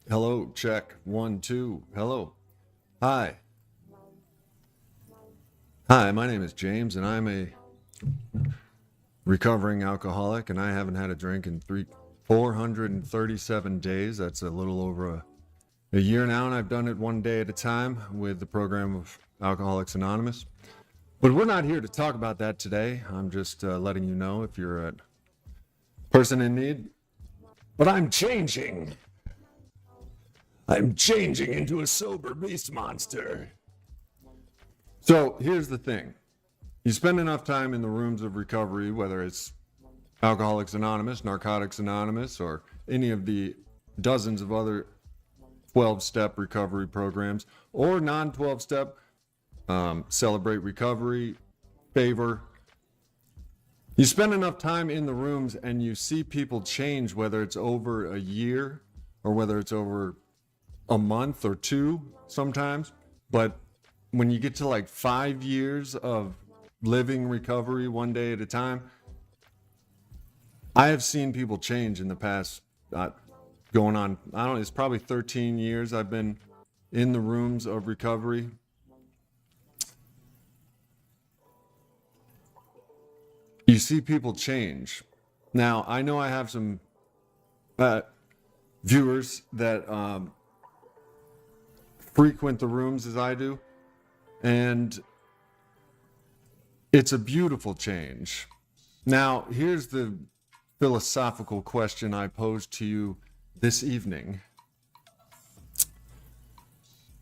Hello, check. 1, 2. Hello. Hi. Hi, my name is James, and I'm a recovering alcoholic, and I haven't had a drink in 437 days. That's a little over a year now, and I've done it one day at a time with the program of Alcoholics Anonymous. But we're not here to talk about that today. I'm just letting you know if you're a person in need. But I'm changing. I'm changing into a sober beast monster. So here's the thing. You spend enough time in the rooms of recovery, whether it's Alcoholics Anonymous, Narcotics Anonymous, or any of the dozens of other 12-step recovery programs, or non-12-step, Celebrate Recovery, Favor. You spend enough time in the rooms and you see people change, whether it's over a year or whether it's over a month or two sometimes. But when you get to like 5 years of living recovery one day at a time, I have seen people change in the past, going on, I don't know, it's probably 13 years I've been in the rooms of recovery. You see people change. Now, I know I have some viewers that frequent the rooms as I do, and it's a beautiful change. Now, here's the philosophical question I pose to you this evening.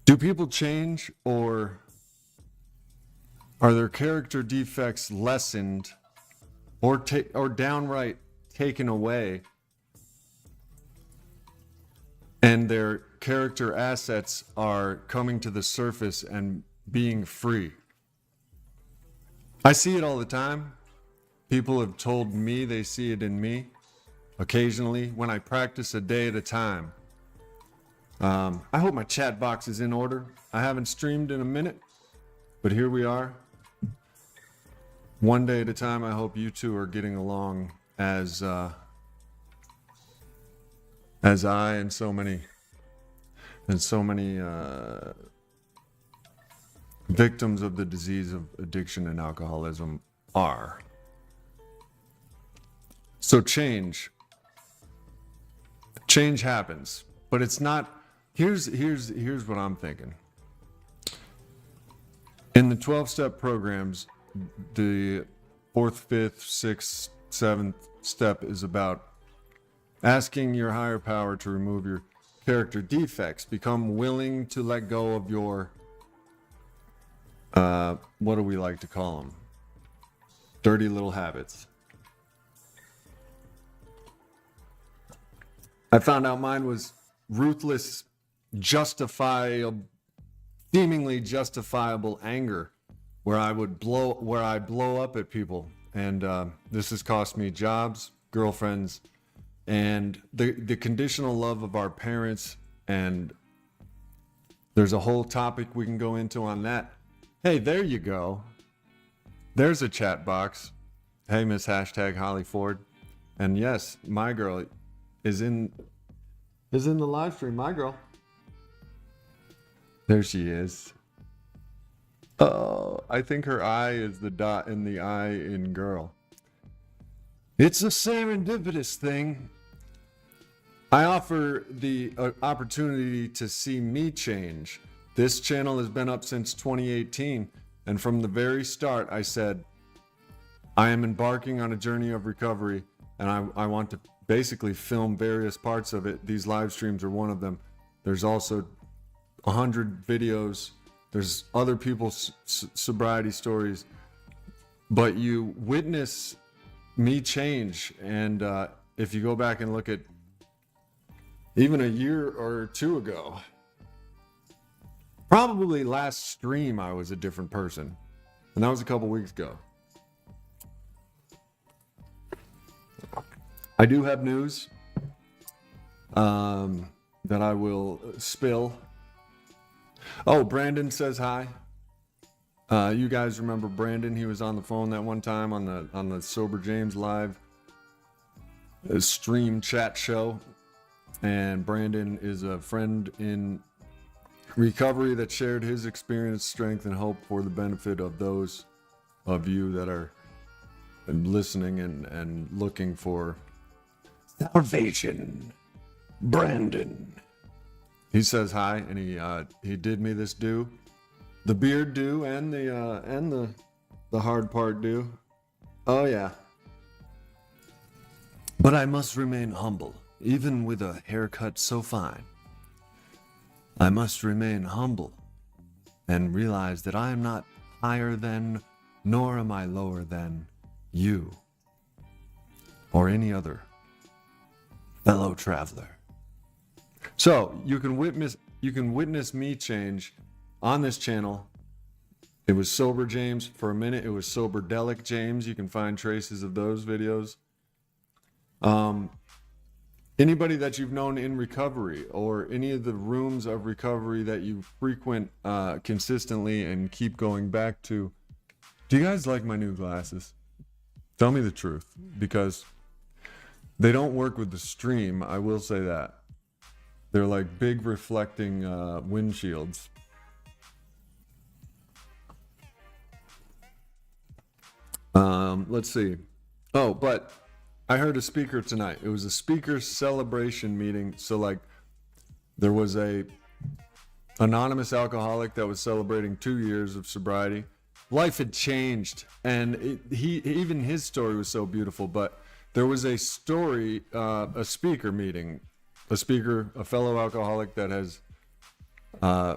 Do people change, or are their character defects lessened or downright taken away, and their character assets are coming to the surface and being free? I see it all the time. People have told me they see it in me occasionally when I practice a day at a time. I hope my chat box is in order. I haven't streamed in a minute, but here we are. One day at a time. I hope you two are getting along as I and so many victims of the disease of addiction and alcoholism are. So change happens, but it's not. Here's what I'm thinking. In the 12-step programs, the 4th, 5th, 6th, 7th step is about asking your higher power to remove your character defects. Become willing to let go of your, what do we like to call them? Dirty little habits. I found out mine was ruthless, seemingly justifiable anger, where I blow up at people, and this has cost me jobs, girlfriends, and the conditional love of our parents. And there's a whole topic we can go into on that. Hey, there you go. There's a chat box. Hey, Miss #Holly Ford. And yes, my girl is in the live stream. My girl. There she is. Oh, I think her eye is the dot in the eye in girl. It's a serendipitous thing. I offer the opportunity to see me change. This channel has been up since 2018, and from the very start, I said, I am embarking on a journey of recovery, and I want to basically film various parts of it. These live streams are one of them. There's also 100 videos. There's other people's sobriety stories, but you witness me change. And if you go back and look at even a year or two ago, probably last stream, I was a different person, and that was a couple weeks ago. I do have news that I will spill. Oh, Brandon says hi. You guys remember Brandon? He was on the phone that one time on the Sober James live stream chat show. And Brandon is a friend in recovery that shared his experience, strength, and hope for the benefit of those of you that are listening and looking for salvation. Brandon. He says hi, and he did me this do, the beard do, and the hard part do. Oh yeah. But I must remain humble, even with a haircut so fine. I must remain humble and realize that I am not higher than, nor am I lower than you or any other fellow traveler. So you can witness me change on this channel. It was Sober James for a minute. It was Soberdelic James. You can find traces of those videos. Anybody that you've known in recovery or any of the rooms of recovery that you frequent consistently and keep going back to. Do you guys like my new glasses? Tell me the truth, because they don't work with the stream. I will say that. They're like big reflecting windshields. Let's see. Oh, but I heard a speaker tonight. It was a speaker celebration meeting. So like there was a anonymous alcoholic that was celebrating 2 years of sobriety. Life had changed, and even his story was so beautiful. But there was a story, a speaker meeting, a fellow alcoholic that has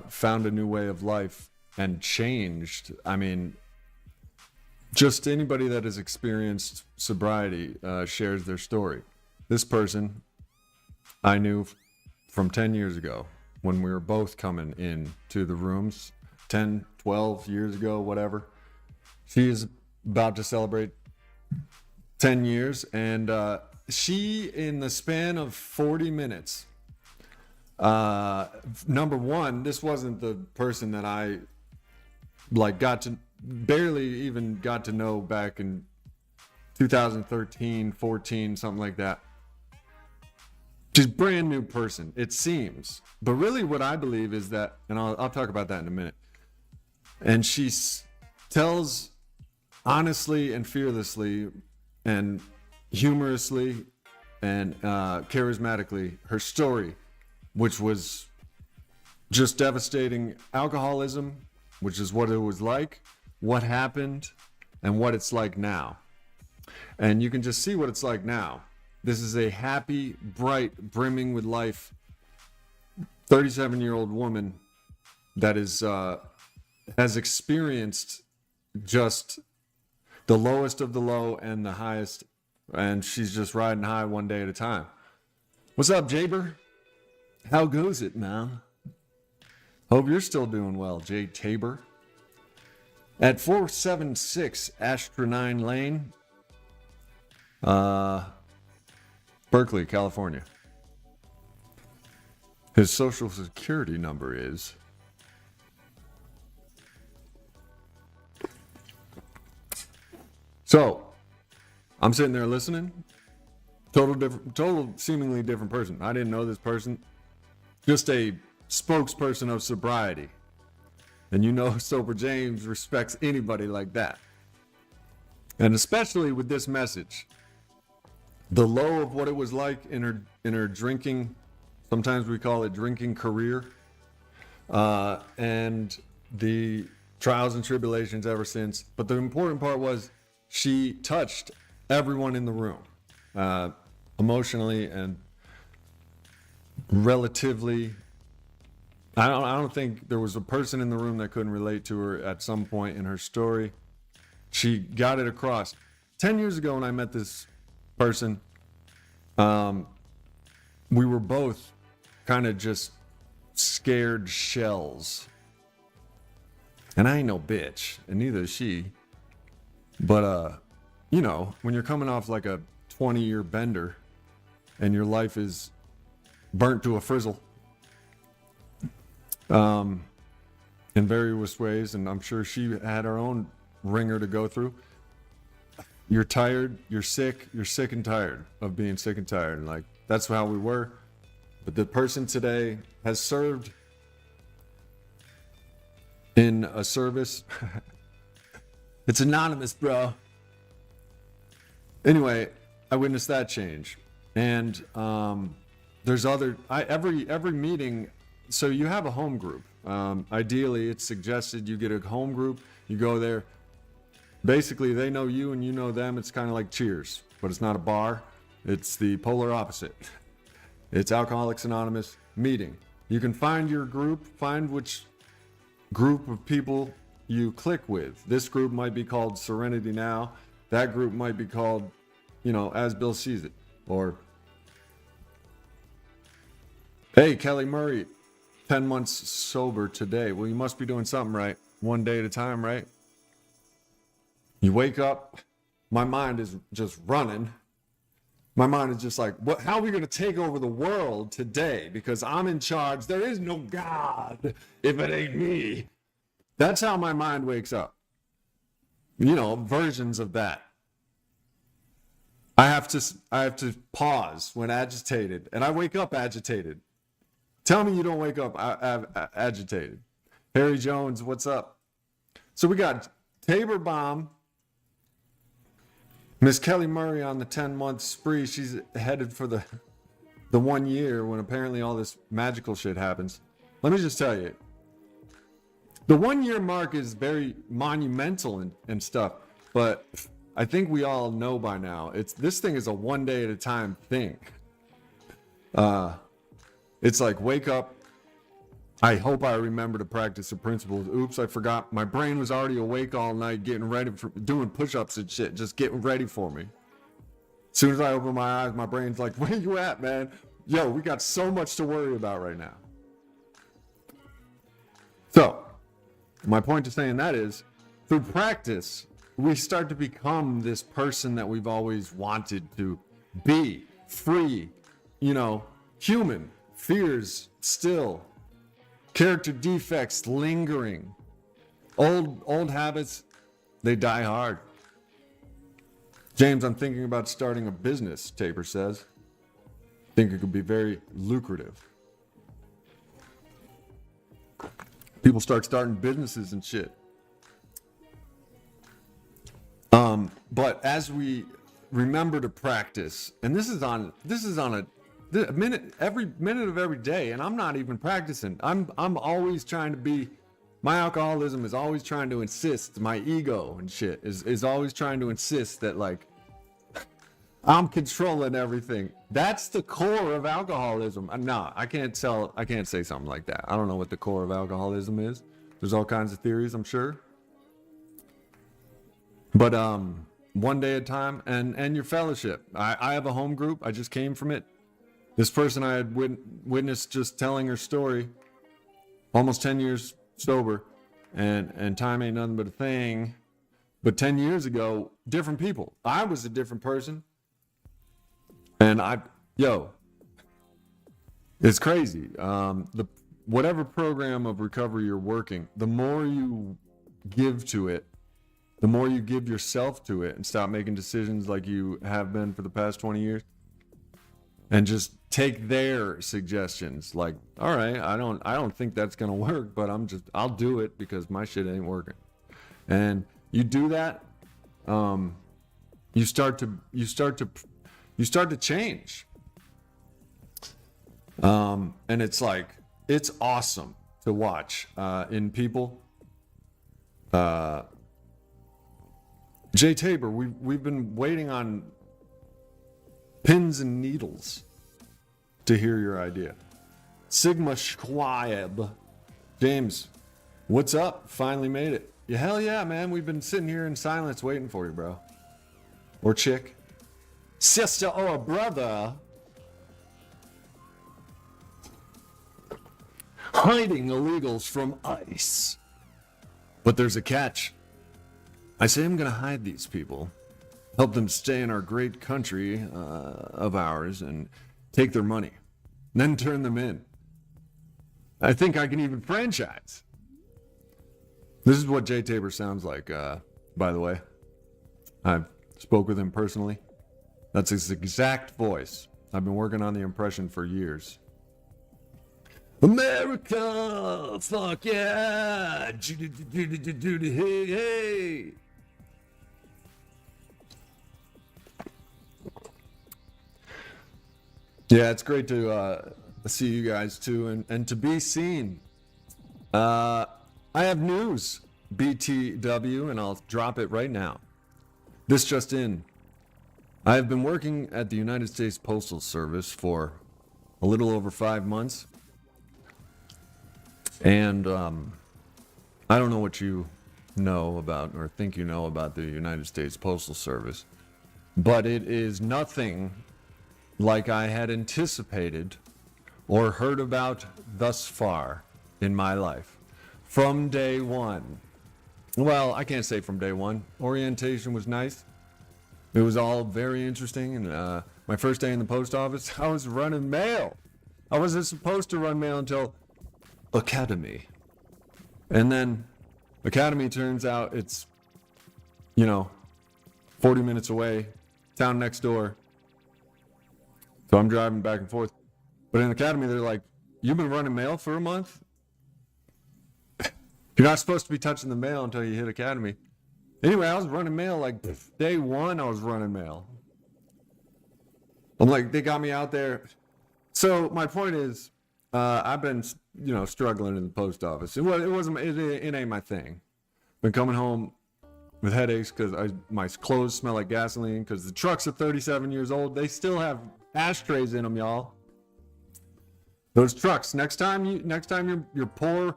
found a new way of life and changed. I mean, just anybody that has experienced sobriety shares their story. This person I knew from 10 years ago when we were both coming in to the rooms, 10, 12 years ago, whatever. She is about to celebrate 10 years, and she, in the span of 40 minutes, number one, this wasn't the person that I barely even got to know back in 2013, 14, something like that. She's a brand new person, it seems. But really what I believe is that, and I'll talk about that in a minute. And she tells honestly and fearlessly and humorously and charismatically her story, which was just devastating alcoholism, which is what it was like, what happened, and what it's like now. And you can just see what it's like now. This is a happy, bright, brimming with life 37-year-old woman that has experienced just the lowest of the low and the highest, and she's just riding high one day at a time. What's up, Jaber? How goes it, man? Hope you're still doing well, Jay Tabor. At 476 Astronine Lane, Berkeley, California. His social security number is So, I'm sitting there listening. Total seemingly different person. I didn't know this person. Just a spokesperson of sobriety. And you know Sober James respects anybody like that. And especially with this message. The low of what it was like in her drinking, sometimes we call it drinking career, and the trials and tribulations ever since. But the important part was she touched everyone in the room, emotionally and relatively. I don't think there was a person in the room that couldn't relate to her at some point in her story. She got it across. 10 years ago when I met this person, we were both kind of just scared shells. And I ain't no bitch, and neither is she. But, you know, when you're coming off like a 20-year bender and your life is burnt to a frizzle, in various ways, and I'm sure she had her own ringer to go through. You're tired, you're sick and tired of being sick and tired. And like, that's how we were. but the person today has served in a service. It's anonymous, bro. Anyway, I witnessed that change. And there's every meeting, so you have a home group. Ideally, it's suggested you get a home group, you go there. Basically, they know you and you know them. It's kind of like Cheers, but it's not a bar. It's the polar opposite. It's Alcoholics Anonymous meeting. You can find your group, find which group of people you click with. This group might be called Serenity Now. That group might be called, As Bill Sees It. Or, hey, Kelly Murray, 10 months sober today. Well, you must be doing something right. One day at a time, right? You wake up, my mind is just running. My mind is just like, how are we going to take over the world today? Because I'm in charge. There is no God if it ain't me. That's how my mind wakes up. Versions of that. I have to pause when agitated, and I wake up agitated. Tell me you don't wake up agitated. Harry Jones, what's up? So we got Tabor Bomb, Miss Kelly Murray on the 10-month spree. She's headed for the 1 year when apparently all this magical shit happens. Let me just tell you, the 1 year mark is very monumental and stuff, but I think we all know by now, this thing is a 1 day at a time thing. It's like, wake up. I hope I remember to practice the principles. Oops, I forgot. My brain was already awake all night, getting ready for doing push-ups and shit, just getting ready for me. As soon as I open my eyes, my brain's like, where you at, man? Yo, we got so much to worry about right now. So, my point to saying that is, through practice, we start to become this person that we've always wanted to be. Free, human, fears still, character defects lingering, old habits, they die hard. James, I'm thinking about starting a business, Tabor says. Think it could be very lucrative. People starting businesses and shit. But as we remember to practice, and this is on a minute, every minute of every day, and I'm not even practicing. I'm always trying to be. My alcoholism is always trying to insist. My ego and shit is always trying to insist that like I'm controlling everything. That's the core of alcoholism. No, I can't say something like that. I don't know what the core of alcoholism is. There's all kinds of theories, I'm sure. But 1 day at a time, and your fellowship. I have a home group. I just came from it. This person I had witnessed just telling her story, almost 10 years sober, and time ain't nothing but a thing. But 10 years ago, different people. I was a different person. And it's crazy. Whatever program of recovery you're working, the more you give to it, the more you give yourself to it and stop making decisions like you have been for the past 20 years and just take their suggestions. Like, all right, I don't think that's going to work, but I'll do it because my shit ain't working. And you do that, you start to change. And it's awesome to watch, in people. Jay Tabor, we've been waiting on pins and needles to hear your idea. Sigma Schwab. James, what's up? Finally made it. Yeah, hell yeah, man. We've been sitting here in silence waiting for you, bro. Or chick. Sister or brother. Hiding illegals from ICE. But there's a catch. I say I'm going to hide these people, help them stay in our great country of ours and take their money, then turn them in. I think I can even franchise. This is what Jay Tabor sounds like, by the way. I spoke with him personally. That's his exact voice. I've been working on the impression for years. America, fuck yeah, hey, hey. Yeah, it's great to see you guys too, and to be seen. I have news, BTW, and I'll drop it right now. This just in. I have been working at the United States Postal Service for a little over 5 months. And I don't know what you know about or think you know about the United States Postal Service, but it is nothing like I had anticipated or heard about thus far in my life. From day one. Well, I can't say from day one. Orientation was nice. It was all very interesting. And my first day in the post office, I was running mail. I wasn't supposed to run mail until Academy. And then Academy turns out it's, 40 minutes away, town next door. So I'm driving back and forth. But in Academy, they're like, you've been running mail for a month? You're not supposed to be touching the mail until you hit Academy. Anyway, I was running mail like day one, I was running mail. I'm like, they got me out there. So my point is, I've been, struggling in the post office. It ain't my thing. Been coming home with headaches because my clothes smell like gasoline because the trucks are 37 years old. They still have ashtrays in them, y'all. Those trucks. Next time your poor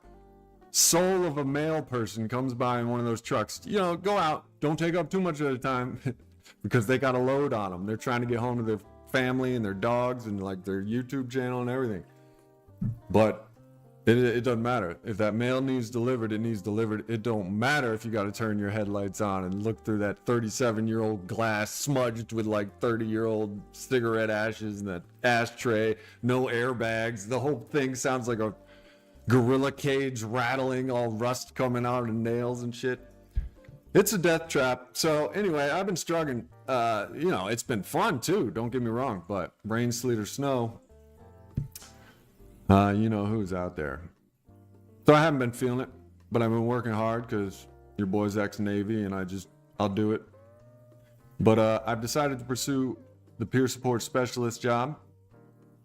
soul of a male person comes by in one of those trucks, go out. Don't take up too much of the time because they got a load on them. They're trying to get home to their family and their dogs and like their YouTube channel and everything. But it doesn't matter. If that mail needs delivered, it needs delivered. It don't matter if you got to turn your headlights on and look through that 37-year-old glass smudged with like 30-year-old cigarette ashes and that ashtray, no airbags. The whole thing sounds like a gorilla cage rattling, all rust coming out and nails and shit. It's a death trap. So anyway, I've been struggling. It's been fun too. Don't get me wrong, but rain, sleet, or snow, you know who's out there. So I haven't been feeling it, but I've been working hard because your boy's ex-Navy and I'll do it. But I've decided to pursue the peer support specialist job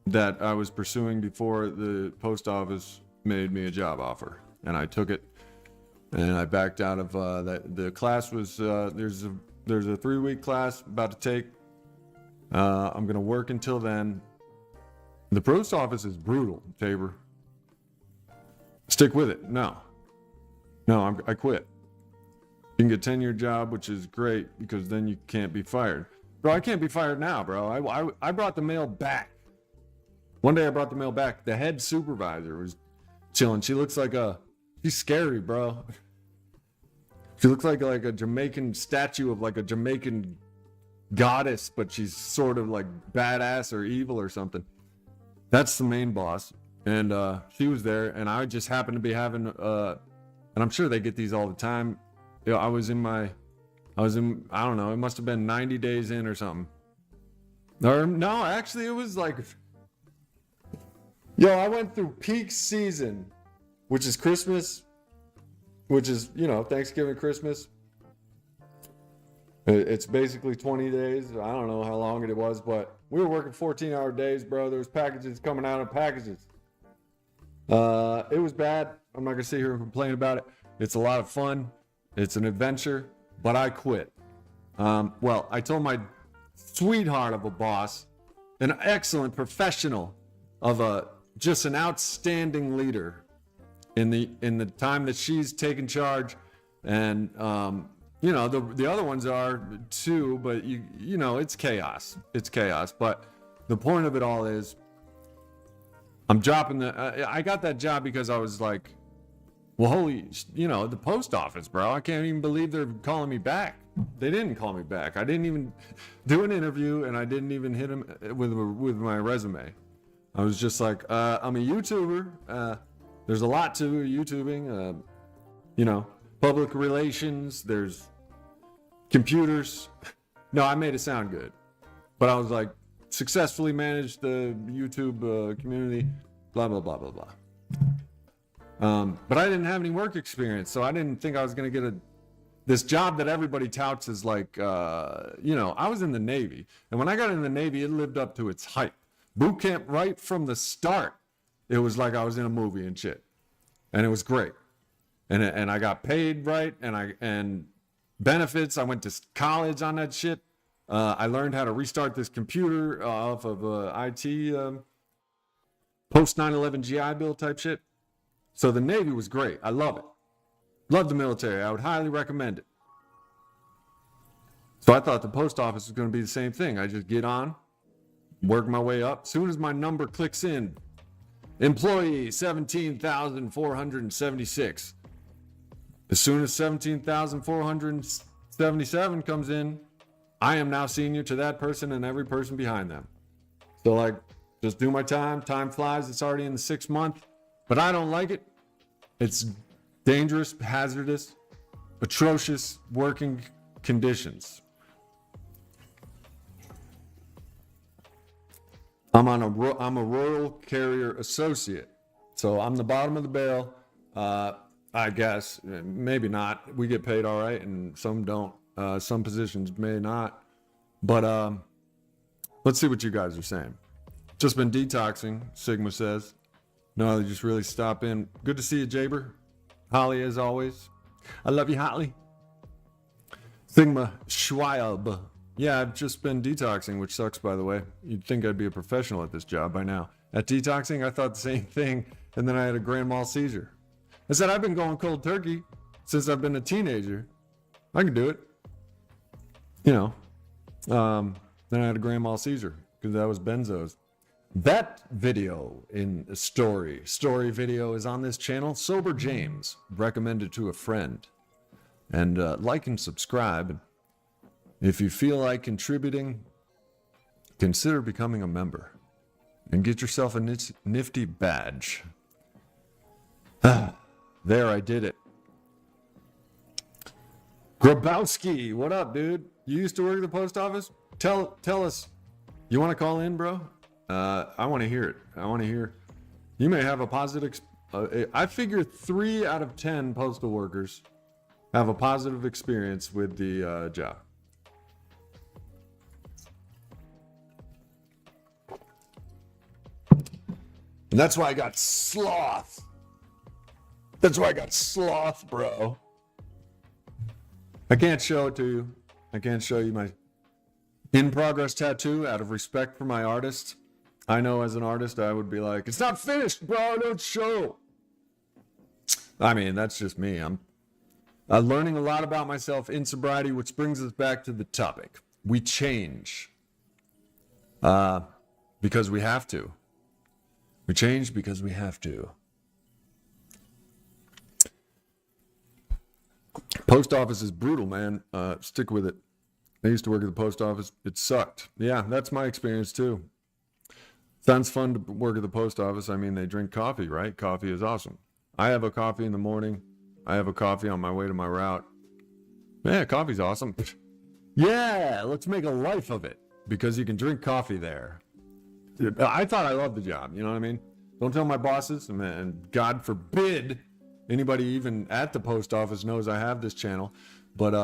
that I was pursuing before the post office made me a job offer, and I took it, and I backed out of that. The class was there's a 3-week class about to take. I'm gonna work until then. The post office is brutal, Tabor. Stick with it. No, I quit. You can get a 10-year job, which is great because then you can't be fired. Bro, I can't be fired now, bro. I brought the mail back. One day I brought the mail back. The head supervisor was chilling. She looks like she's scary, bro. She looks like a Jamaican statue of like a Jamaican goddess, but she's sort of like badass or evil or something. That's the main boss. And she was there, and I just happened to be having and I'm sure they get these all the time. I was in, I don't know, it must have been 90 days in or something. Or no, actually it was like, I went through peak season, which is Christmas, which is, Thanksgiving, Christmas. It's basically 20 days. I don't know how long it was, but we were working 14-hour days, bro. There was packages coming out of packages. It was bad. I'm not going to sit here and complain about it. It's a lot of fun. It's an adventure, but I quit. I told my sweetheart of a boss, an excellent professional of just an outstanding leader in the time that she's taken charge, and the other ones are too, but it's chaos. It's chaos. But the point of it all is, I'm dropping I got that job because I was like, well, the post office, bro. I can't even believe they're calling me back. They didn't call me back. I didn't even do an interview, and I didn't even hit them with my resume. I was just like, I'm a YouTuber. There's a lot to YouTubing. Public relations. There's computers. No, I made it sound good, but I was like, successfully managed the YouTube community. Blah blah blah blah blah. But I didn't have any work experience, so I didn't think I was going to get this job that everybody touts as like, I was in the Navy. And when I got in the Navy, it lived up to its hype. Boot camp right from the start. It was like I was in a movie and shit. And it was great. And I got paid right, and benefits. I went to college on that shit. I learned how to restart this computer off of IT post 9/11 GI Bill type shit. So the Navy was great. I love it. Love the military. I would highly recommend it. So I thought the post office was going to be the same thing. I just get on, work my way up. As soon as my number clicks in, employee 17,476. As soon as 17,477 comes in, I am now senior to that person and every person behind them. So like, just do my time. Time flies. It's already in the 6th month, but I don't like it. It's dangerous, hazardous, atrocious working conditions. I'm a Royal Carrier Associate, so I'm the bottom of the barrel. I guess maybe not. We get paid all right, and some don't. Some positions may not. But let's see what you guys are saying. Just been detoxing, Sigma says. No, they just really stop in. Good to see you, Jaber. Holly, as always. I love you, Holly. Sigma Schwab. Yeah, I've just been detoxing, which sucks, by the way. You'd think I'd be a professional at this job by now. At detoxing, I thought the same thing, and then I had a grand mal seizure. I said, I've been going cold turkey since I've been a teenager. I can do it. Then I had a grand mal seizure because that was benzos. That video in the story video is on this channel. Sober James, recommended to a friend. And like and subscribe. If you feel like contributing, consider becoming a member. And get yourself a nifty badge. There, I did it. Grabowski, what up, dude? You used to work at the post office? Tell us. You want to call in, bro? I want to hear it. I want to hear. You may have a positive. I figure 3 out of 10 postal workers have a positive experience with the job. And that's why I got sloth. That's why I got sloth, bro. I can't show it to you. I can't show you my in-progress tattoo out of respect for my artist. I know as an artist, I would be like, it's not finished, bro. Don't show. I mean, that's just me. I'm learning a lot about myself in sobriety, which brings us back to the topic. We change because we have to. We change because we have to. Post office is brutal, man. Stick with it. I used to work at the post office. It sucked. Yeah, that's my experience too. Sounds fun to work at the post office. I mean, they drink coffee, right? Coffee is awesome. I have a coffee in the morning. I have a coffee on my way to my route. Yeah, coffee's awesome. Yeah, let's make a life of it because you can drink coffee there. I thought I loved the job. You know what I mean? Don't tell my bosses, and God forbid anybody even at the post office knows I have this channel. But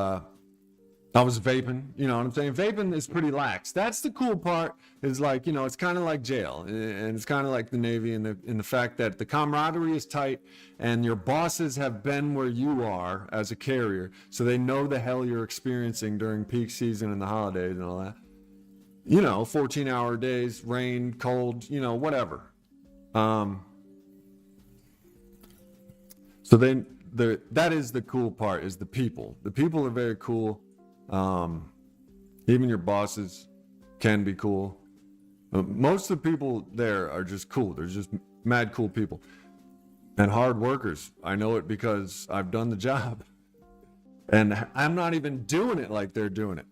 I was vaping, you know what I'm saying? Vaping is pretty lax. That's the cool part, is like, it's kind of like jail, and it's kind of like the Navy in the fact that the camaraderie is tight and your bosses have been where you are as a carrier, so they know the hell you're experiencing during peak season and the holidays and all that. 14-hour days, rain, cold, whatever. So then that is the cool part, is the people. The people are very cool. Even your bosses can be cool. Most of the people there are just cool. They're just mad cool people and hard workers. I know it because I've done the job, and I'm not even doing it like they're doing it.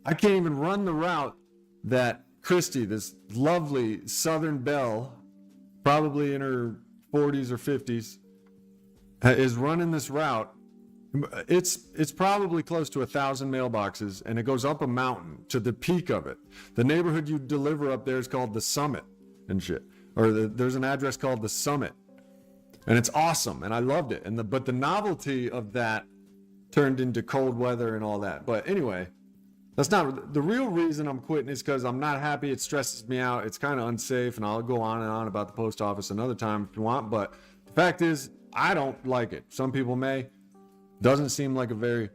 I can't even run the route that Christy, this lovely Southern belle, probably in her 40s or 50s, is running this route. It's probably close to 1,000 mailboxes, and it goes up a mountain to the peak of it. The neighborhood you deliver up there is called the Summit and shit. Or there's an address called the Summit. And it's awesome. And I loved it. But the novelty of that turned into cold weather and all that. But anyway, that's not the real reason I'm quitting is because I'm not happy. It stresses me out. It's kind of unsafe. And I'll go on and on about the post office another time if you want. But the fact is, I don't like it. Some people may. Doesn't seem like a very...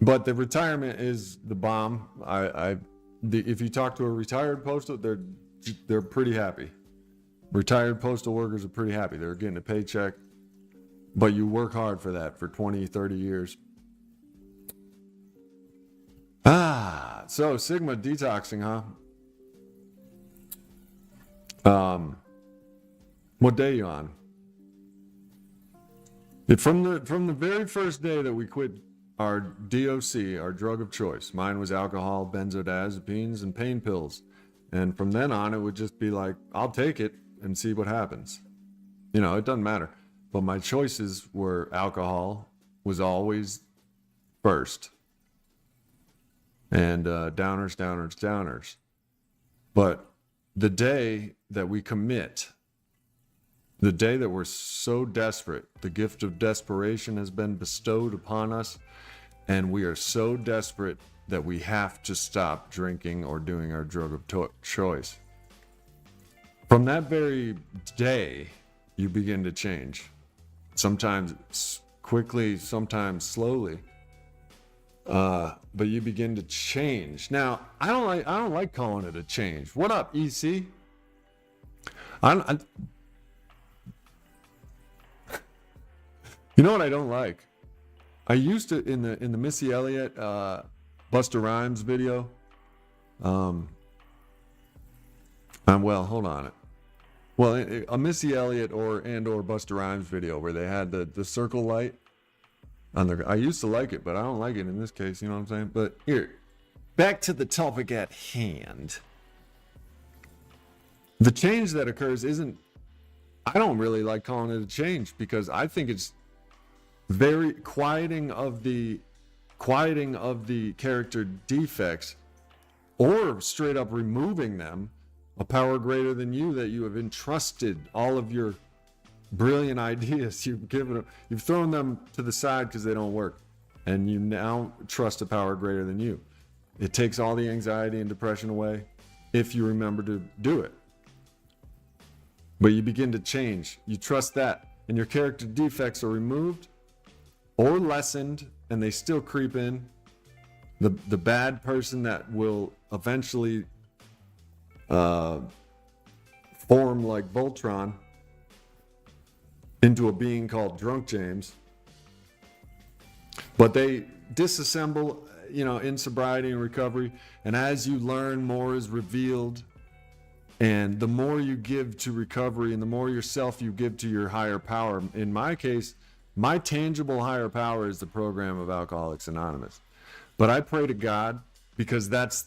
But the retirement is the bomb. If you talk to a retired postal, they're pretty happy. Retired postal workers are pretty happy. They're getting a paycheck. But you work hard for that for 20, 30 years. So Sigma detoxing, huh? What day are you on? From the very first day that we quit our DOC, our drug of choice, mine was alcohol, benzodiazepines, and pain pills. And from then on, it would just be like, I'll take it and see what happens. It doesn't matter. But my choices were alcohol was always first. And downers, downers, downers. But the day that we commit, the day that we're so desperate, the gift of desperation has been bestowed upon us, and we are so desperate that we have to stop drinking or doing our drug of choice. From that very day, you begin to change. Sometimes quickly, sometimes slowly. But you begin to change. Now, I don't like calling it a change. What up, EC? You know what I don't like? I used to in the Missy Elliott Busta Rhymes video. Hold on. Well, a Missy Elliott or Busta Rhymes video where they had the circle light on their. I used to like it, but I don't like it in this case. You know what I'm saying? But here, back to the topic at hand. The change that occurs isn't. I don't really like calling it a change because I think it's very quieting of the character defects, or straight up removing them. A power greater than you that you have entrusted all of your brilliant ideas. You've thrown them to the side because they don't work, and you now trust a power greater than you. It takes all the anxiety and depression away if you remember to do it. But you begin to change. You trust that, and your character defects are removed or lessened, and they still creep in. The bad person that will eventually form like Voltron into a being called Drunk James. But they disassemble, in sobriety and recovery. And as you learn, more is revealed. And the more you give to recovery and the more yourself you give to your higher power. In my case, my tangible higher power is the program of Alcoholics Anonymous. But I pray to God because that's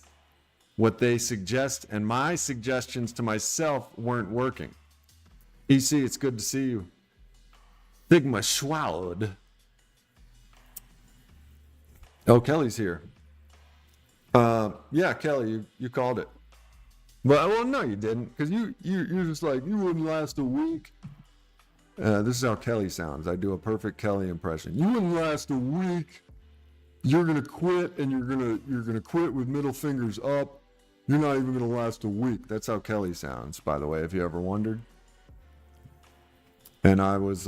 what they suggest, and my suggestions to myself weren't working. EC, it's good to see you. Sigma Schwald. Oh, Kelly's here. Yeah, Kelly, you called it. Well, no, you didn't, because you're just like, you wouldn't last a week. This is how Kelly sounds. I do a perfect Kelly impression. You wouldn't last a week. You're gonna quit, and you're gonna quit with middle fingers up. You're not even gonna last a week. That's how Kelly sounds, by the way, if you ever wondered. And I was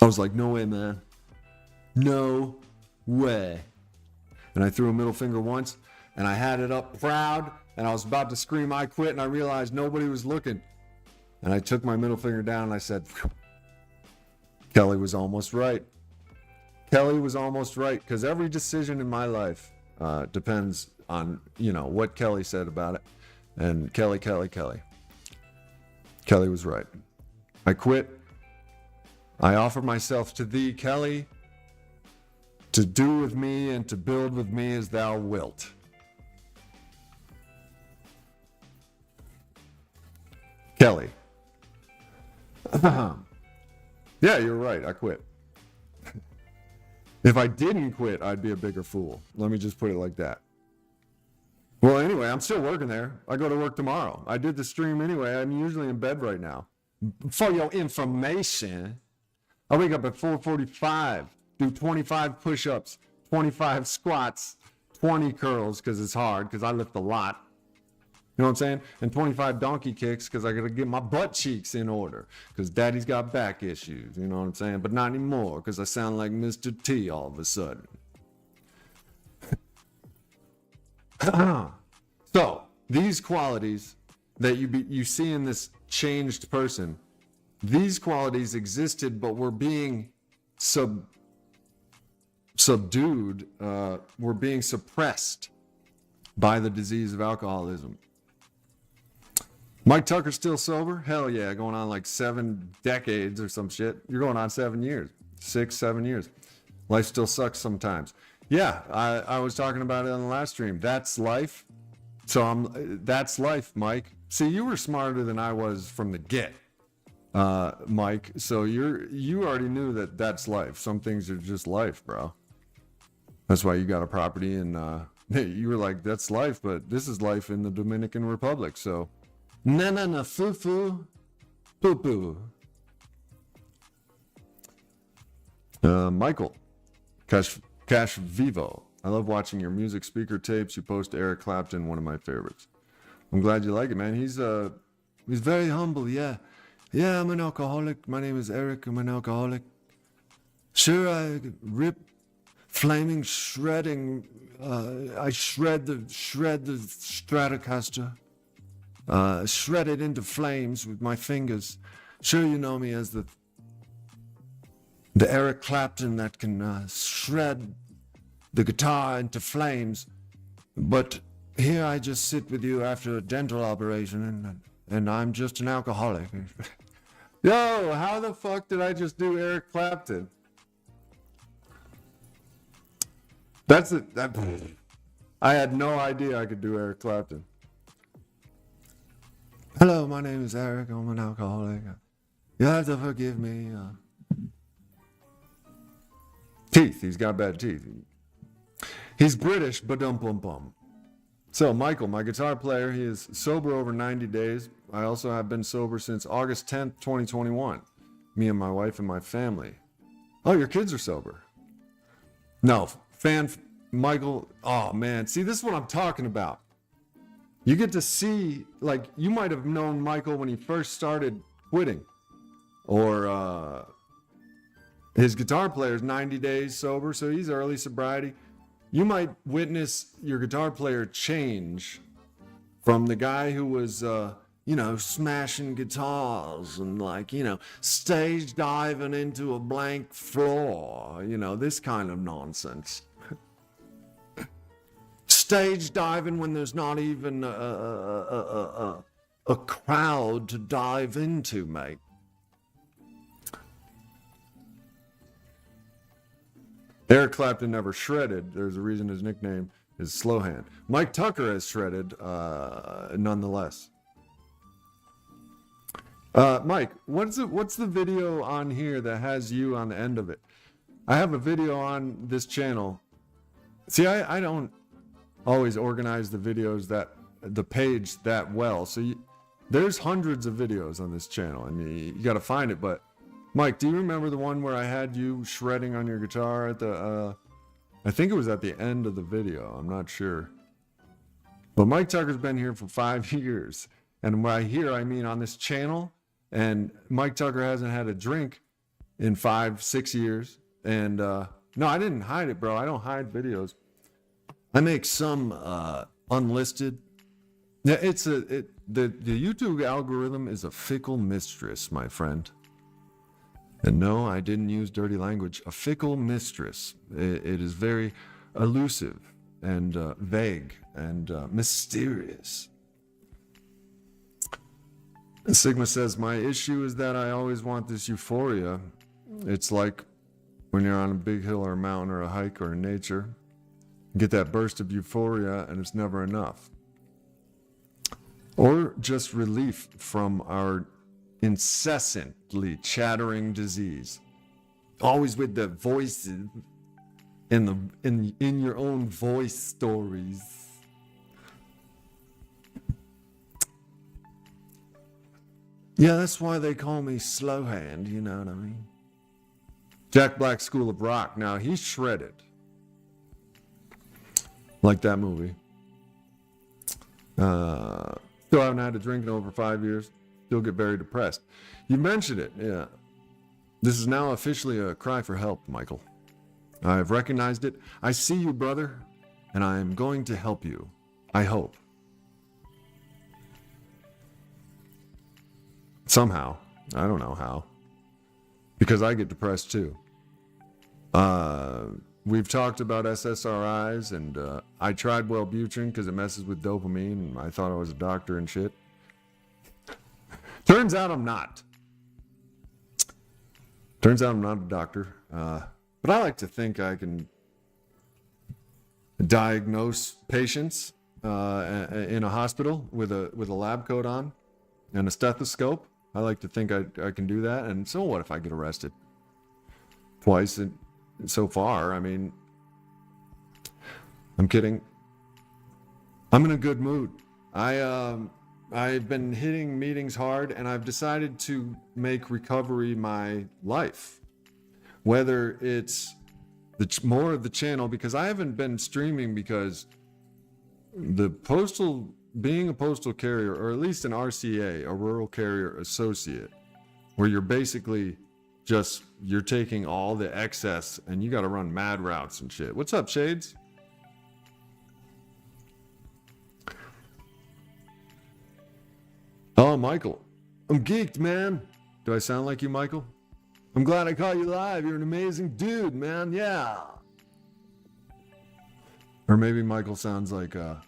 like, no way, man. No way. And I threw a middle finger once, and I had it up proud, and I was about to scream, I quit, and I realized nobody was looking. And I took my middle finger down, and I said, Kelly was almost right. Kelly was almost right, because every decision in my life depends on, what Kelly said about it. And Kelly was right. I quit. I offer myself to thee, Kelly, to do with me and to build with me as thou wilt. Kelly. Yeah, you're right. I quit. If I didn't quit, I'd be a bigger fool. Let me just put it like that. Well, anyway, I'm still working there. I go to work tomorrow. I did the stream anyway. I'm usually in bed right now. For your information, I wake up at 4:45, do 25 push-ups, 25 squats, 20 curls because it's hard because I lift a lot. You know what I'm saying? And 25 donkey kicks because I got to get my butt cheeks in order because daddy's got back issues. You know what I'm saying? But not anymore because I sound like Mr. T all of a sudden. So these qualities that you see in this changed person, these qualities existed but were being subdued, were being suppressed by the disease of alcoholism. Mike Tucker still sober? Hell yeah, going on like 7 decades or some shit. You're going on 7 years, 6, 7 years. Life still sucks sometimes. Yeah, I was talking about it on the last stream. That's life. So that's life, Mike. See, you were smarter than I was from the get, Mike. So you already knew that that's life. Some things are just life, bro. That's why you got a property and you were like, that's life, but this is life in the Dominican Republic. So, na foo poo poo. Michael, Cash Vivo. I love watching your music speaker tapes. You post Eric Clapton, one of my favorites. I'm glad you like it, man. He's very humble. Yeah, I'm an alcoholic. My name is Eric. I'm an alcoholic. Sure, I rip, flaming, shredding. I shred the Stratocaster. Shred it into flames with my fingers. Sure, you know me as the Eric Clapton that can shred the guitar into flames, but here I just sit with you after a dental operation, and I'm just an alcoholic. Yo, how the fuck did I just do Eric Clapton? That's it. I had no idea I could do Eric Clapton. Hello, my name is Eric. I'm an alcoholic. You have to forgive me. Teeth. He's got bad teeth. He's British, but bum. So, Michael, my guitar player, he is sober over 90 days. I also have been sober since August 10th, 2021. Me and my wife and my family. Oh, your kids are sober. No, Michael, oh man, see, this is what I'm talking about. You get to see, like, you might have known Michael when he first started quitting. Or his guitar player is 90 days sober, so he's early sobriety. You might witness your guitar player change from the guy who was, smashing guitars and stage diving into a blank floor, this kind of nonsense. Stage diving when there's not even a crowd to dive into, mate. Eric Clapton never shredded. There's a reason his nickname is Slowhand. Mike Tucker has shredded, nonetheless. Mike, what's the video on here that has you on the end of it? I have a video on this channel. See, I don't always organize the videos the page that well. So there's hundreds of videos on this channel. I mean, you got to find it, but Mike, do you remember the one where I had you shredding on your guitar at the, I think it was at the end of the video. I'm not sure. But Mike Tucker's been here for 5 years. And by here, I mean on this channel. And Mike Tucker hasn't had a drink in 5-6 years. And, no, I didn't hide it, bro. I don't hide videos. I make some, unlisted. Yeah, the YouTube algorithm is a fickle mistress, my friend. And no, I didn't use dirty language. A fickle mistress. It is very elusive and vague and mysterious. And Sigma says, my issue is that I always want this euphoria. It's like when you're on a big hill or a mountain or a hike or in nature. You get that burst of euphoria and it's never enough. Or just relief from our incessantly chattering disease, always with the voices in your own voice stories. Yeah, that's why they call me Slow Hand, you know what I mean? Jack Black's School of Rock. Now, he's shredded. Like that movie. Still haven't had a drink in over 5 years. Still get very depressed. You mentioned it, yeah. This is now officially a cry for help, Michael. I've recognized it. I see you, brother, and I am going to help you. I hope. Somehow. I don't know how. Because I get depressed too. We've talked about SSRIs, and I tried Wellbutrin because it messes with dopamine, and I thought I was a doctor and shit. Turns out I'm not. Turns out I'm not a doctor. But I like to think I can diagnose patients in a hospital with a lab coat on and a stethoscope. I like to think I can do that. And so what if I get arrested? Twice so far. I mean, I'm kidding. I'm in a good mood. I've been hitting meetings hard, and I've decided to make recovery my life. Whether it's more of the channel, because I haven't been streaming because being a postal carrier, or at least an RCA, a rural carrier associate, where you're basically you're taking all the excess and you got to run mad routes and shit. What's up, Shades? Oh, Michael. I'm geeked, man. Do I sound like you, Michael? I'm glad I caught you live. You're an amazing dude, man. Yeah. Or maybe Michael sounds like, hey,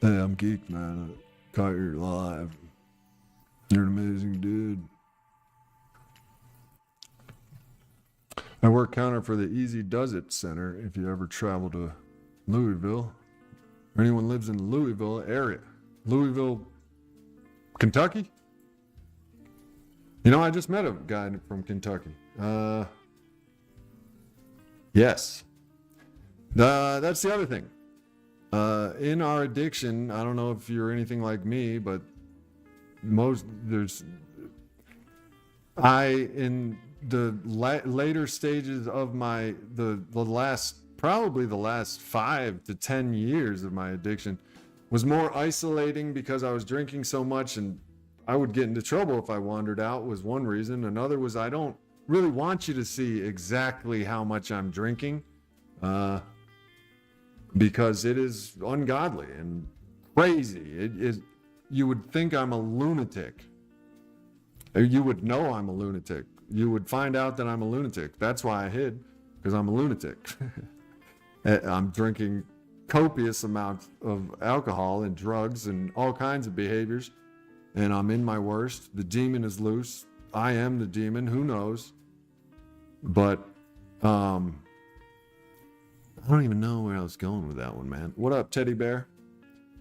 I'm geeked, man. I caught you live. You're an amazing dude. I work counter for the Easy Does It Center if you ever travel to Louisville, or anyone lives in the Louisville area. Louisville, Kentucky? You know, I just met a guy from Kentucky. Yes. That's the other thing. In our addiction, I don't know if you're anything like me, but in the later stages of the last 5 to 10 years of my addiction was more isolating because I was drinking so much, and I would get into trouble if I wandered out was one reason. Another was I don't really want you to see exactly how much I'm drinking, because it is ungodly and crazy. You would think I'm a lunatic. You would know I'm a lunatic. You would find out that I'm a lunatic. That's why I hid, because I'm a lunatic. I'm drinking copious amounts of alcohol and drugs and all kinds of behaviors, and I'm in my worst. The demon is loose. I am the demon. Who knows? But I don't even know where I was going with that one, man. What up, Teddy Bear,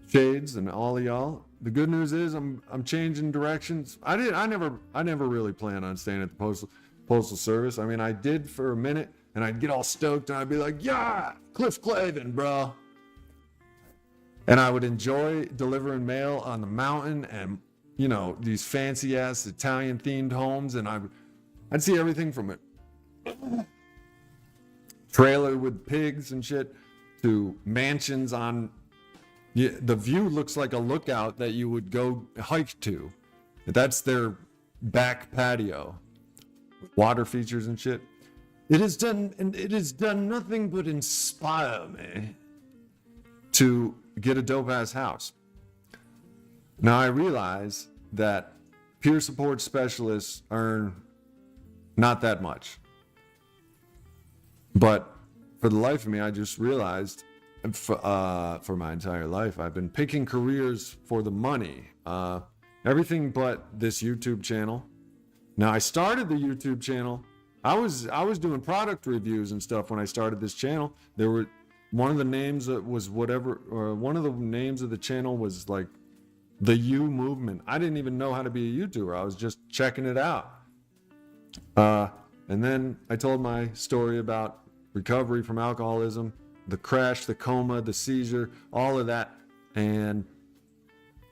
Shades, and all of y'all? The good news is I'm changing directions. I never really planned on staying at the postal service. I mean, I did for a minute, and I'd get all stoked, and I'd be like, yeah, Cliff Clavin, bro. And I would enjoy delivering mail on the mountain and, you know, these fancy ass Italian themed homes. And I'd see everything from a trailer with pigs and shit to mansions on, the view looks like a lookout that you would go hike to. That's their back patio. Water features and shit. It has done nothing but inspire me to get a dope ass house. Now I realize that peer support specialists earn not that much. But for the life of me, I just realized for my entire life, I've been picking careers for the money. Everything but this YouTube channel. Now I started the YouTube channel. I was doing product reviews and stuff when I started this channel. There were one of the names that was whatever, or one of the names of the channel was like the You Movement. I didn't even know how to be a YouTuber. I was just checking it out. And then I told my story about recovery from alcoholism, the crash, the coma, the seizure, all of that. And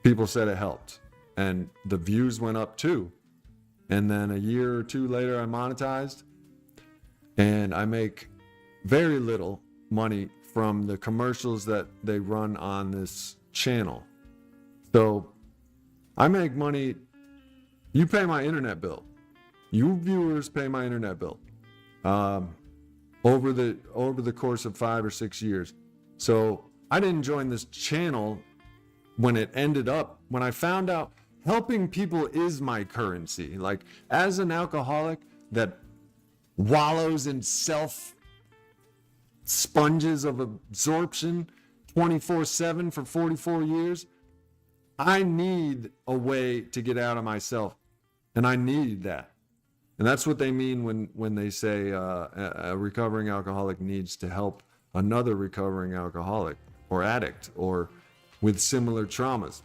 people said it helped. and the views went up too. And then a year or two later, I monetized, and I make very little money from the commercials that they run on this channel. So I make money. You pay my internet bill. You viewers pay my internet bill over the course of 5 or 6 years. So I didn't join this channel when I found out helping people is my currency. Like, as an alcoholic that wallows in self sponges of absorption 24/7 for 44 years, I need a way to get out of myself, and I need that. And that's what they mean when they say a recovering alcoholic needs to help another recovering alcoholic or addict or with similar traumas.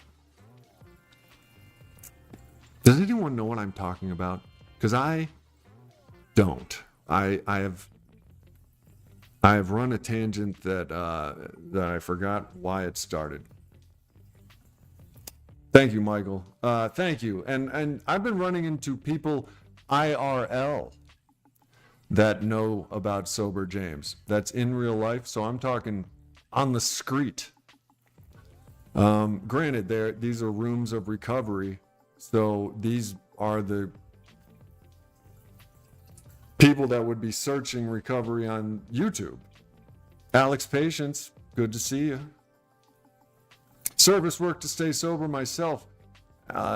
Does anyone know what I'm talking about? Because I don't. I have run a tangent that I forgot why it started. Thank you, Michael. Thank you. And I've been running into people IRL that know about Sober James. That's in real life. So I'm talking on the street. Granted, these are rooms of recovery. So these are the people that would be searching recovery on YouTube. Alex Patience, good to see you. Service work to stay sober myself.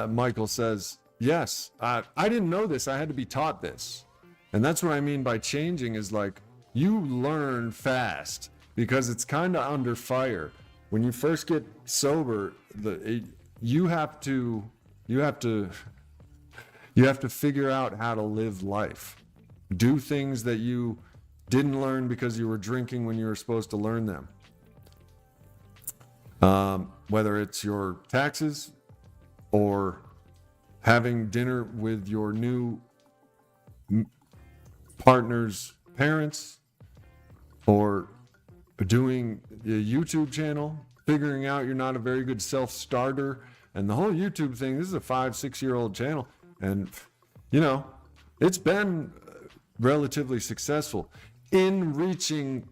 Michael says, yes, I didn't know this. I had to be taught this. And that's what I mean by changing is like, you learn fast because it's kind of under fire. When you first get sober, you have to figure out how to live life. Do things that you didn't learn because you were drinking when you were supposed to learn them. Whether it's your taxes or having dinner with your new partner's parents, or doing a YouTube channel, figuring out you're not a very good self-starter. And the whole YouTube thing, this is a 5-6-year-old channel. And, it's been relatively successful in reaching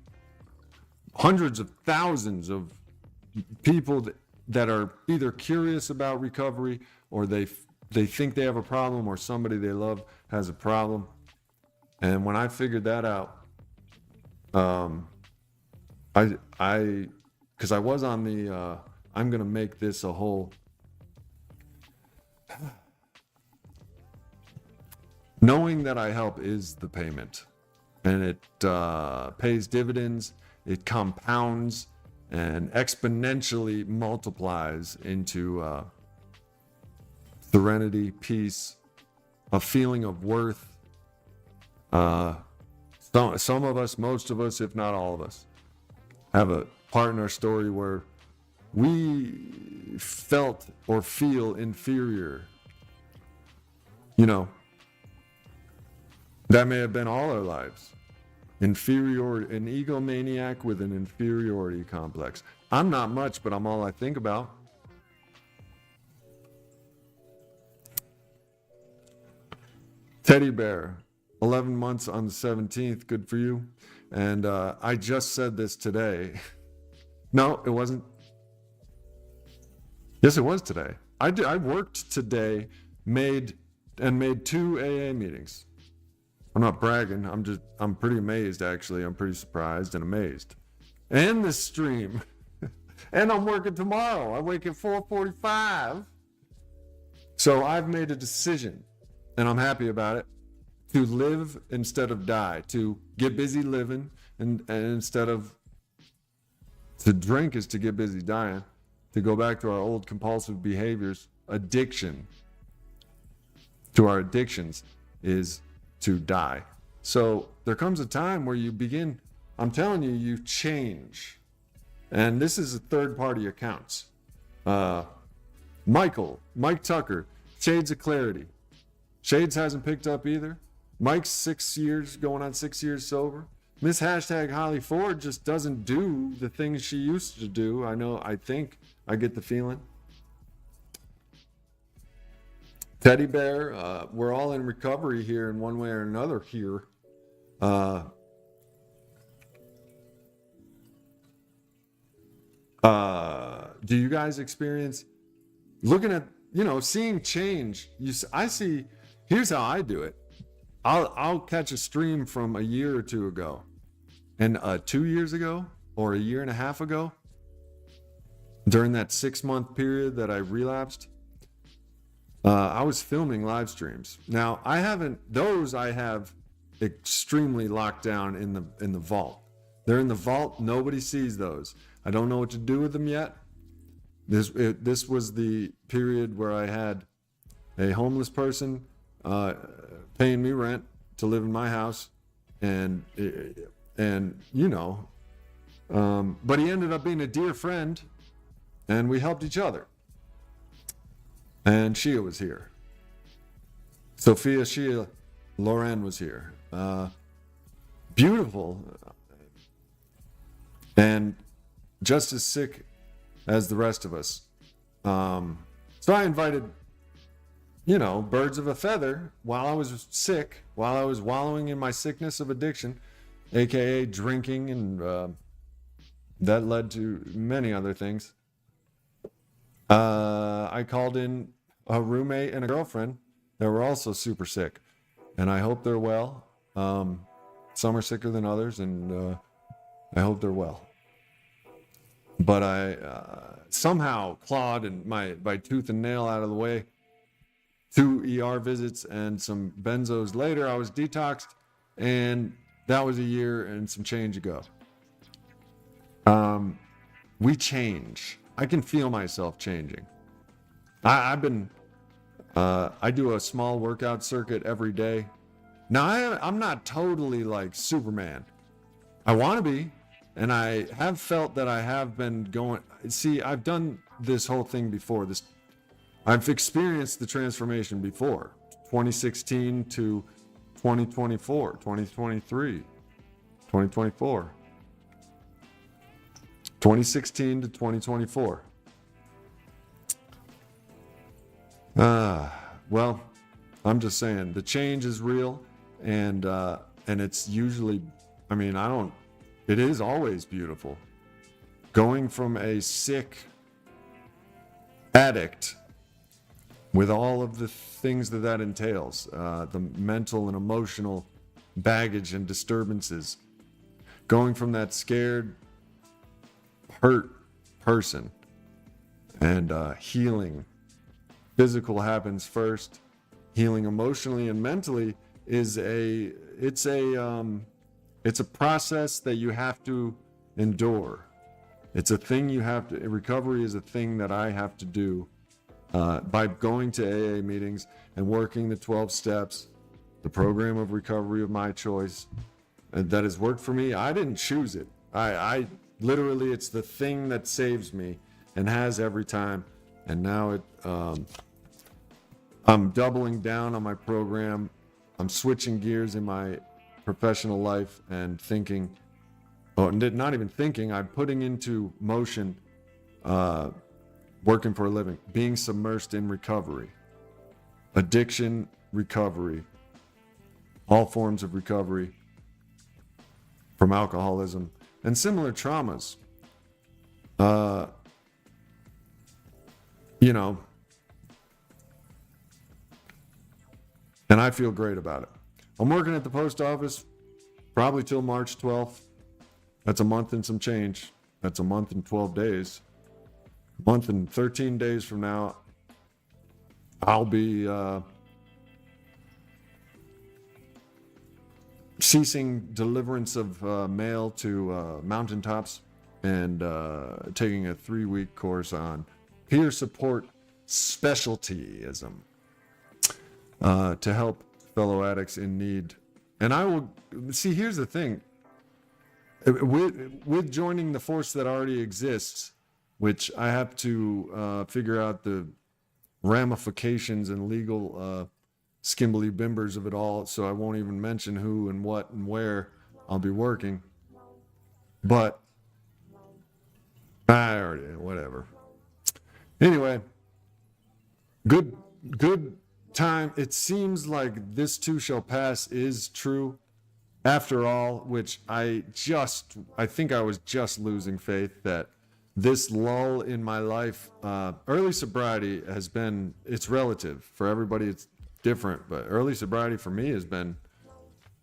hundreds of thousands of people that are either curious about recovery, or they think they have a problem, or somebody they love has a problem. And when I figured that out, because I was on the I'm gonna make this a whole knowing that I help is the payment, and it pays dividends, it compounds and exponentially multiplies into serenity, peace, a feeling of worth. Some of us, most of us, if not all of us, have a part in our story where we felt or feel inferior. That may have been all our lives. An egomaniac with an inferiority complex. I'm not much, but I'm all I think about. Teddy Bear, 11 months on the 17th. Good for you. And I just said this today. No, it wasn't. Yes, it was today. I worked today, made 2 AA meetings. I'm not bragging. I'm pretty amazed, actually. I'm pretty surprised and amazed. And this stream. And I'm working tomorrow. I wake at 4:45. So I've made a decision, and I'm happy about it, to live instead of die, to get busy living, and instead of to drink is to get busy dying, to go back to our old compulsive behaviors. Addiction to our addictions is to die. So there comes a time where you begin, I'm telling you, you change. And this is a third-party accounts. Mike Tucker, Shades of Clarity. Shades hasn't picked up either. Mike's 6 years, going on 6 years sober. Miss Holly Ford just doesn't do the things she used to do. I get the feeling. Teddy bear. We're all in recovery here in one way or another here. Do you guys experience looking at, seeing change? I see, here's how I do it. I'll catch a stream from a year or two ago, and 2 years ago or a year and a half ago, during that 6-month period that I relapsed, I was filming live streams. Now I have extremely locked down in the vault. They're in the vault. Nobody sees those. I don't know what to do with them yet. This was the period where I had a homeless person paying me rent to live in my house, and but he ended up being a dear friend, and we helped each other. And Shia was here. Shia, Lauren was here. Beautiful, and just as sick as the rest of us. So I invited, birds of a feather while I was sick, while I was wallowing in my sickness of addiction, aka drinking, and that led to many other things. I called in a roommate and a girlfriend that were also super sick, and I hope they're well. Some are sicker than others, and I hope they're well. But I somehow clawed and my tooth and nail out of the way. 2 ER visits and some benzos later, I was detoxed, and that was a year and some change ago. We change. I can feel myself changing. I do a small workout circuit every day. Now I'm not totally like Superman. I want to be. And I have felt that I have been going. See, I've done this whole thing before. I've experienced the transformation before. 2016 to 2024, 2023, 2024. 2016 to 2024. Well, I'm just saying the change is real, and it's usually, it is always beautiful. Going from a sick addict with all of the things that entails, the mental and emotional baggage and disturbances, going from that scared, hurt person, and healing. Physical happens first. Healing emotionally and mentally is it's a process that you have to endure. It's a thing recovery is a thing that I have to do by going to AA meetings and working the 12 steps, the program of recovery of my choice, and that has worked for me. I didn't choose it. I literally, it's the thing that saves me and has every time. And now I'm doubling down on my program. I'm switching gears in my professional life and thinking, not even thinking, I'm putting into motion working for a living, being submersed in recovery, addiction recovery, all forms of recovery from alcoholism and similar traumas. And I feel great about it. I'm working at the post office probably till March 12th. That's a month and some change. That's a month and 12 days. A month and 13 days from now, I'll be ceasing deliverance of mail to mountaintops and taking a 3-week course on peer support specialtyism to help fellow addicts in need. And I will see, here's the thing. With joining the force that already exists, which I have to figure out the ramifications and legal skimbly bimbers of it all, so I won't even mention who and what and where I'll be working. But I already, whatever. Anyway, good time, it seems like this too shall pass is true after all, which I think I was just losing faith that this lull in my life, early sobriety has been, it's relative. For everybody, it's different, but early sobriety for me has been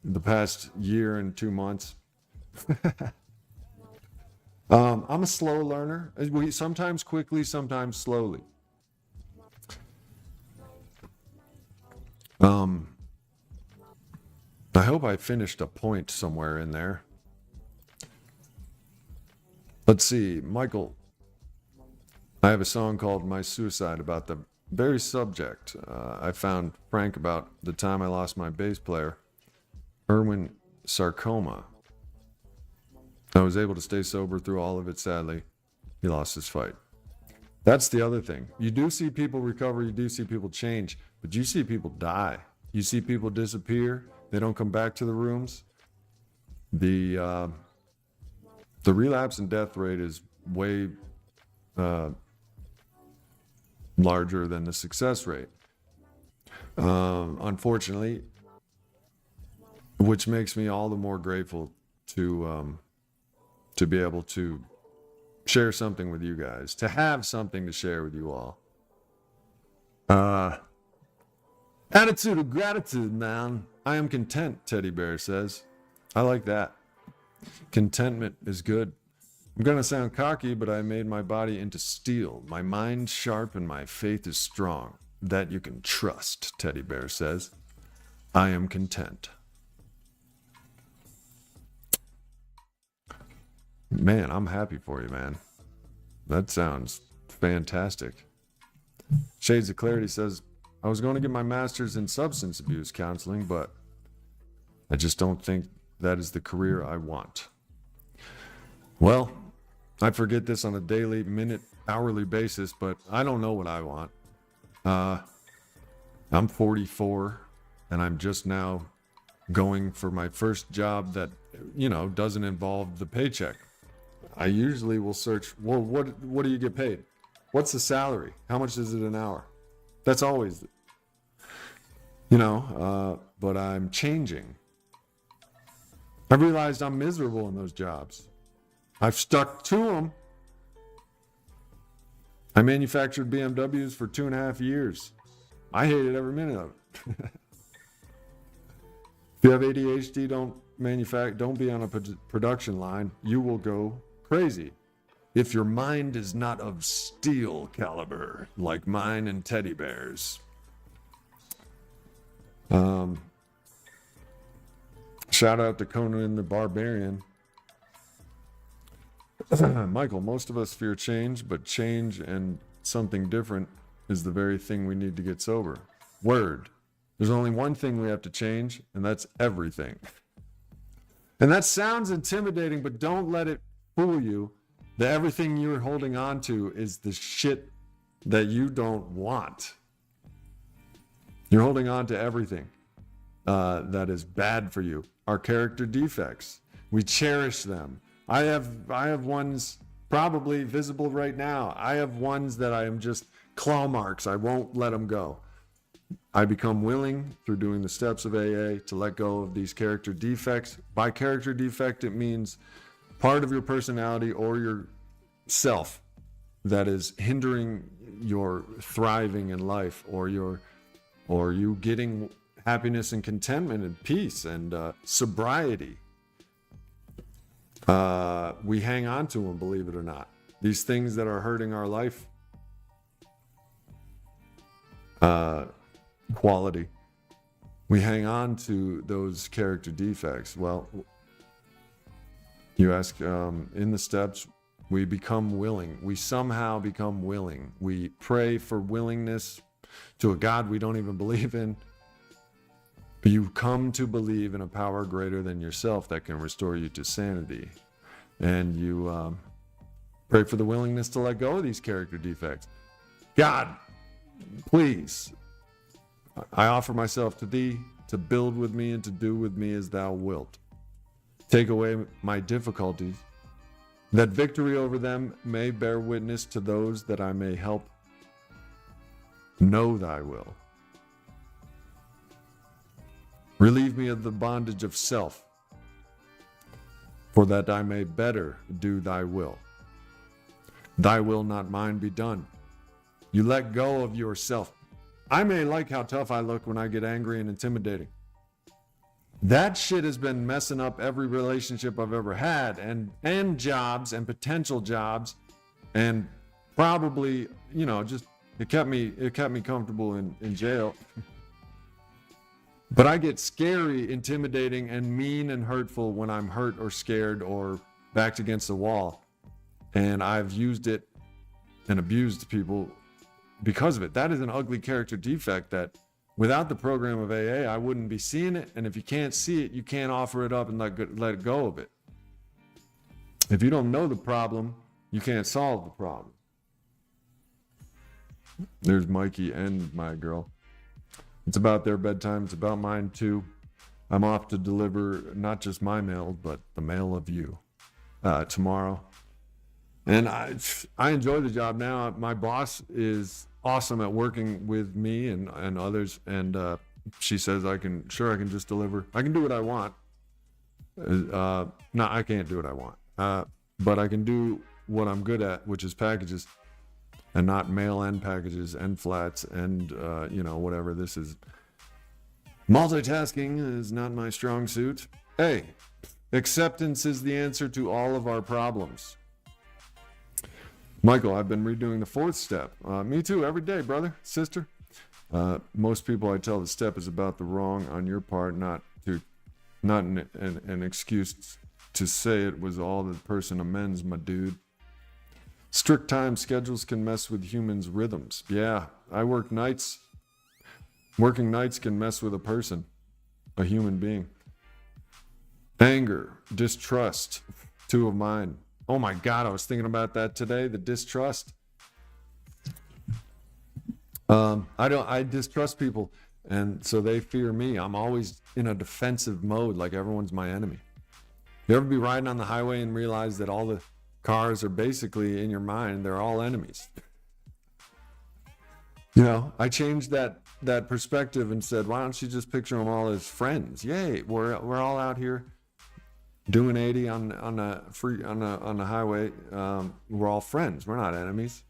the past year and 2 months. I'm a slow learner. Sometimes quickly, sometimes slowly. I hope I finished a point somewhere in there. Let's see, Michael. I have a song called My Suicide about the very subject. I found frank about the time I lost my bass player, Irwin sarcoma. I was able to stay sober through all of it. Sadly, he lost his fight. That's the other thing. You do see people recover, you do see people change, but you see people die. You see people disappear. They don't come back to the rooms. The relapse and death rate is way larger than the success rate. Unfortunately, which makes me all the more grateful to be able to share something with you guys, to have something to share with you all. Attitude of gratitude, man. I am content, Teddy Bear says. I like that. Contentment is good. I'm going to sound cocky, but I made my body into steel. My mind sharp and my faith is strong. That you can trust, Teddy Bear says. I am content. Man, I'm happy for you, man. That sounds fantastic. Shades of Clarity says, I was going to get my master's in substance abuse counseling, but I just don't think that is the career I want. Well, I forget this on a daily, minute, hourly basis, but I don't know what I want. I'm 44, and I'm just now going for my first job that, doesn't involve the paycheck. I usually will search, well, what do you get paid? What's the salary? How much is it an hour? That's always, but I'm changing. I realized I'm miserable in those jobs. I've stuck to them. I manufactured BMWs for 2.5 years. I hated every minute of it. If you have ADHD, don't be on a production line. You will go crazy. If your mind is not of steel caliber, like mine and Teddy Bear's. Shout out to Conan the Barbarian. Michael, most of us fear change, but change and something different is the very thing we need to get sober. Word. There's only one thing we have to change, and that's everything. And that sounds intimidating, but don't let it fool you that everything you're holding on to is the shit that you don't want. You're holding on to everything that is bad for you. Our character defects. We cherish them. I have ones probably visible right now. I have ones that I am just claw marks. I won't let them go. I become willing through doing the steps of AA to let go of these character defects. By character defect, it means part of your personality or your self that is hindering your thriving in life, or you getting happiness and contentment and peace and sobriety. We hang on to them, believe it or not. These things that are hurting our life quality, we hang on to those character defects. Well, you ask, in the steps, we become willing. We somehow become willing. We pray for willingness to a God we don't even believe in. But you come to believe in a power greater than yourself that can restore you to sanity. And you pray for the willingness to let go of these character defects. God, please, I offer myself to thee to build with me and to do with me as thou wilt. Take away my difficulties, that victory over them may bear witness to those that I may help know thy will. Relieve me of the bondage of self, for that I may better do thy will. Thy will, not mine, be done. You let go of yourself. I may like how tough I look when I get angry and intimidating. That shit has been messing up every relationship I've ever had, and jobs and potential jobs, and probably, just it kept me comfortable in jail. But I get scary, intimidating, and mean and hurtful when I'm hurt or scared or backed against the wall. And I've used it and abused people because of it. That is an ugly character defect that without the program of AA, I wouldn't be seeing it. And if you can't see it, you can't offer it up and let go of it. If you don't know the problem, you can't solve the problem. There's Mikey and my girl. It's about their bedtime. It's about mine too. I'm off to deliver not just my mail, but the mail of you tomorrow. And I enjoy the job now. My boss is awesome at working with me and others. And she says I can just deliver. I can do what I want. No, I can't do what I want. But I can do what I'm good at, which is packages, and not mail and packages and flats and, whatever this is. Multitasking is not my strong suit. Hey, acceptance is the answer to all of our problems. Michael, I've been redoing the fourth step. Me too, every day, brother, sister. Most people I tell the step is about the wrong on your part, not an excuse to say it was all the person amends, my dude. Strict time schedules can mess with humans' rhythms. Yeah, I work nights. Working nights can mess with a person, a human being. Anger, distrust, two of mine. Oh my God, I was thinking about that today, the distrust. I distrust people, and so they fear me. I'm always in a defensive mode, like everyone's my enemy. You ever be riding on the highway and realize that all the cars are basically in your mind, they're all enemies? I changed that perspective and said, why don't you just picture them all as friends? Yay, we're all out here doing 80 on the highway. We're all friends. We're not enemies.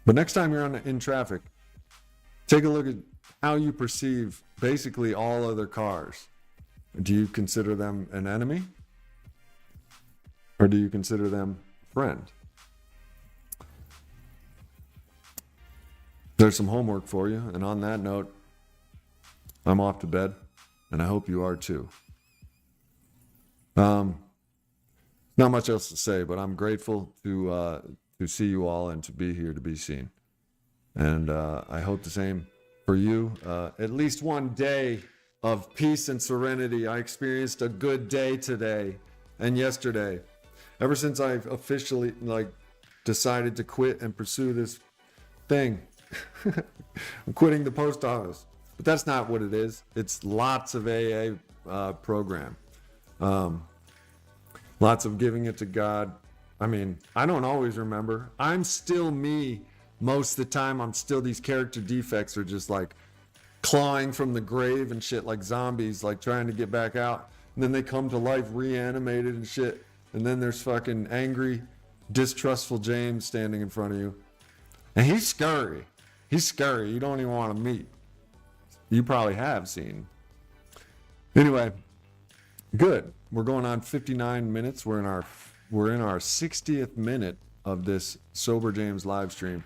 But next time you're in traffic, take a look at how you perceive basically all other cars. Do you consider them an enemy? Or do you consider them friend? There's some homework for you. And on that note, I'm off to bed. And I hope you are too. Not much else to say, but I'm grateful to see you all and to be here to be seen. And I hope the same for you. At least one day of peace and serenity. I experienced a good day today and yesterday. Ever since I've officially decided to quit and pursue this thing. I'm quitting the post office. But that's not what it is. It's lots of AA program. Lots of giving it to God. I mean, I don't always remember. I'm still me. Most of the time, I'm still, these character defects are just like clawing from the grave and shit, like zombies, like trying to get back out. And then they come to life reanimated and shit. And then there's fucking angry, distrustful James standing in front of you. And he's scary. He's scary. You don't even want to meet. You probably have seen. Anyway, good. We're going on 59 minutes. We're in our 60th minute of this Sober James live stream.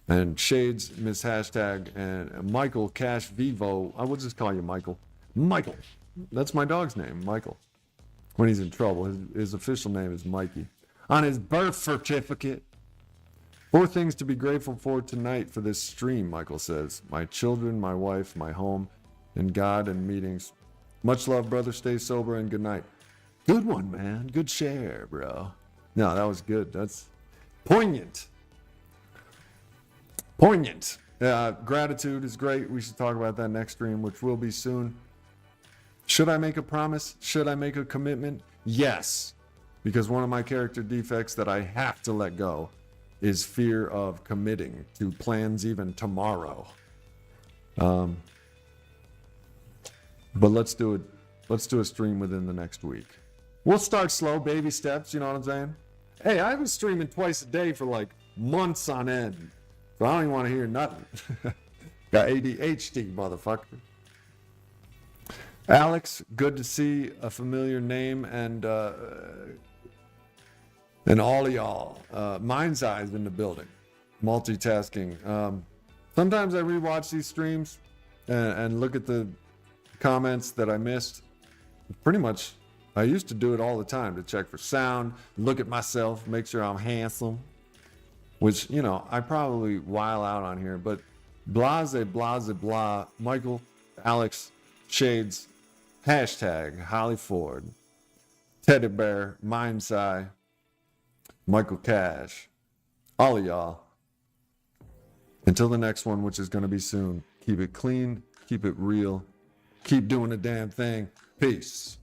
And Shades, Miss Hashtag, and Michael Cash Vivo. I will just call you Michael. Michael. That's my dog's name, Michael. When he's in trouble, his official name is Mikey. On his birth certificate. 4 things to be grateful for tonight for this stream, Michael says. My children, my wife, my home, and God and meetings. Much love, brother. Stay sober and good night. Good one, man. Good share, bro. No, that was good. That's poignant. Poignant. Gratitude is great. We should talk about that next stream, which will be soon. Should I make a promise? Should I make a commitment? Yes. Because one of my character defects that I have to let go is fear of committing to plans even tomorrow. But let's do it. Let's do a stream within the next week. We'll start slow, baby steps. You know what I'm saying? Hey, I was streaming twice a day for like months on end. So I don't even want to hear nothing. Got ADHD, motherfucker. Alex, good to see a familiar name and all of y'all. Mind's Eye's in the building. Multitasking. Sometimes I rewatch these streams and look at the comments that I missed. Pretty much, I used to do it all the time to check for sound, look at myself, make sure I'm handsome. Which, you know, I probably while out on here, but blase, blah, Michael, Alex, Shades, hashtag Holly Ford, Teddy Bear, Mind's Eye, Michael Cash, all of y'all. Until the next one, which is going to be soon, keep it clean, keep it real, keep doing the damn thing. Peace.